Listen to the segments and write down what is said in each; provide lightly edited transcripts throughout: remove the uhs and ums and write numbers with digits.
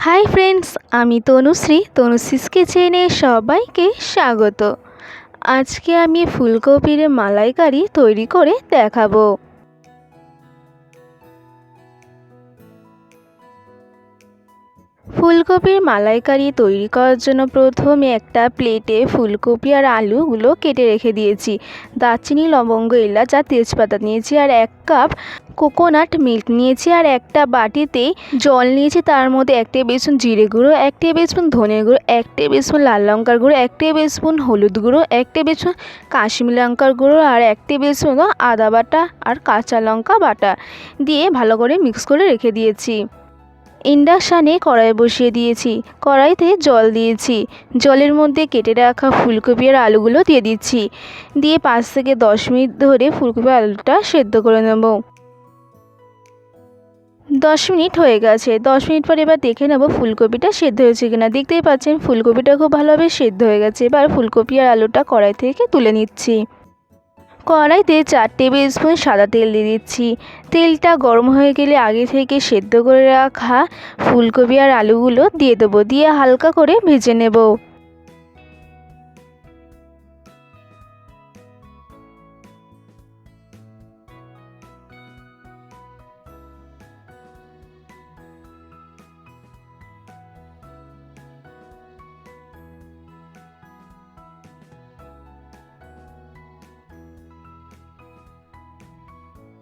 Hi friends, আমি তনুশ্রী। তনুশ্রীস কিচেনে সবাইকে স্বাগত। আজকে আমি ফুলকপির মালাইকারি তৈরি করে দেখাবো। ফুলকপির মালাইকারি তৈরি করার জন্য প্রথমে একটা প্লেটে ফুলকপি আর আলুগুলো কেটে রেখে দিয়েছি। দারচিনি, লবঙ্গ, এলাচ আর তেজপাতা নিয়েছি, আর 1 কাপ কোকোনাট মিল্ক নিয়েছি, আর একটা বাটিতে জল নিয়েছি। তার মধ্যে 1 টেবিল স্পুন জিরে গুঁড়ো, 1 টেবিল স্পুন ধনে গুঁড়ো, 1 টেবিল স্পুন লাল লঙ্কার গুঁড়ো, 1 টেবিল স্পুন হলুদ গুঁড়ো, 1 টেবিল স্পুন কাশ্মীরি লঙ্কার গুঁড়ো, আর 1 টেবিল স্পুন আদা বাটা আর কাঁচা লঙ্কা বাটা দিয়ে ভালো করে মিক্স করে রেখে দিয়েছি। ইন্ডাকশানে কড়াই বসিয়ে দিয়েছি। কড়াইতে জল দিয়েছি। জলের মধ্যে কেটে রাখা ফুলকপি আর আলুগুলো দিয়ে দিচ্ছি। দিয়ে 5 থেকে 10 মিনিট ধরে ফুলকপি আলুটা সেদ্ধ করে নেব। 10 মিনিট হয়ে গেছে। 10 মিনিট পর এবার দেখে নেব ফুলকপিটা সেদ্ধ হয়েছে কিনা। দেখতেই পাচ্ছেন ফুলকপিটা খুব ভালোভাবে সেদ্ধ হয়ে গেছে। এবার ফুলকপি আর আলুটা কড়াই থেকে তুলে নিচ্ছি। কড়াইতে 4 টেবিল স্পুন সাদা তেল দিয়ে দিচ্ছি। তেলটা গরম হয়ে গেলে আগে থেকে সেদ্ধ করে রাখা ফুলকপি আর আলুগুলো দিয়ে দেবো। দিয়ে হালকা করে ভেজে নেব।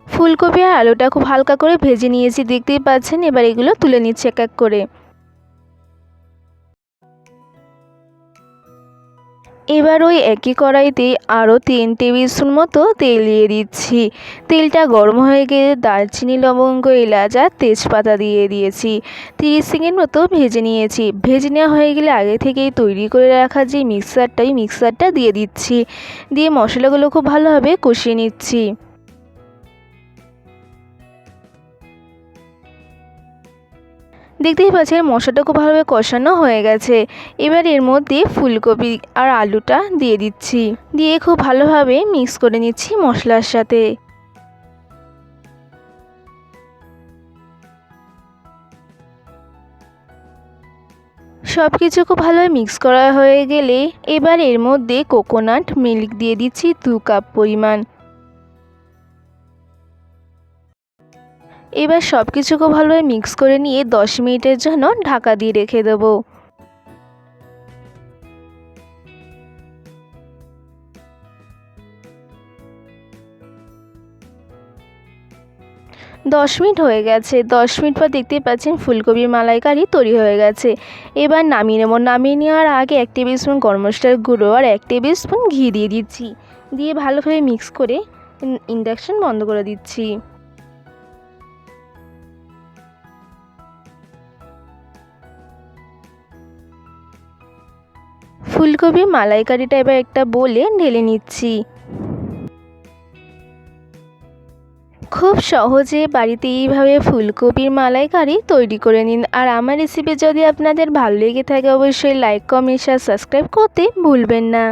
ফুলকপি আর আলুটা খুব হালকা করে ভেজে নিয়েছি, দেখতেই পাচ্ছেন। এবার এগুলো তুলে নিচ্ছি এক এক করে। এবার ওই একই কড়াইতে আরও 3 টেবিল স্পুন মতো তেল দিয়ে দিচ্ছি। তেলটা গরম হয়ে গেলে দারচিনি, লবঙ্গ, এলাচ আর তেজপাতা দিয়ে দিয়েছি। 30 সেকেন্ড মতো ভেজে নিয়েছি। ভেজে নেওয়া হয়ে গেলে আগে থেকেই তৈরি করে রাখা যে মিক্সারটা দিয়ে দিচ্ছি। দিয়ে মশলাগুলো খুব ভালোভাবে কষিয়ে নিচ্ছি। দেখতেই পাচ্ছেন মশলাটা খুব ভালোভাবে কষানো হয়ে গেছে। এবার এর মধ্যে ফুলকপি আর আলুটা দিয়ে দিচ্ছি। দিয়ে খুব ভালোভাবে মিক্স করে নিচ্ছি মশলার সাথে। সব কিছু খুব ভালোভাবে মিক্স করা হয়ে গেলে এবার এর মধ্যে কোকোনাট মিল্ক দিয়ে দিচ্ছি 2 কাপ পরিমাণ। এবার সব কিছু খুব ভালোভাবে মিক্স করে নিয়ে 10 মিনিটের জন্য ঢাকা দিয়ে রেখে দেবো। 10 মিনিট হয়ে গেছে। 10 মিনিট পর দেখতেই পাচ্ছেন ফুলকপির মালাইকারি তৈরি হয়ে গেছে। এবার নামিয়ে নেব। নামিয়ে নেওয়ার আগে 1 টেবিল স্পুন গরম মশলার গুঁড়ো আর 1 টেবিল স্পুন ঘি দিয়ে দিচ্ছি। দিয়ে ভালোভাবে মিক্স করে ইন্ডাকশন বন্ধ করে দিচ্ছি। ফুলকপির মালাইকারিটা এবার একটা বোলে ঢেলে নিচ্ছি। খুব সহজে বাড়িতে এইভাবে ফুলকপির মালাইকারি তৈরি করে নিন। আর আমার রেসিপি যদি আপনাদের ভালো লেগে থাকে অবশ্যই লাইক, কমেন্ট, শেয়ার, সাবস্ক্রাইব করতে ভুলবেন না।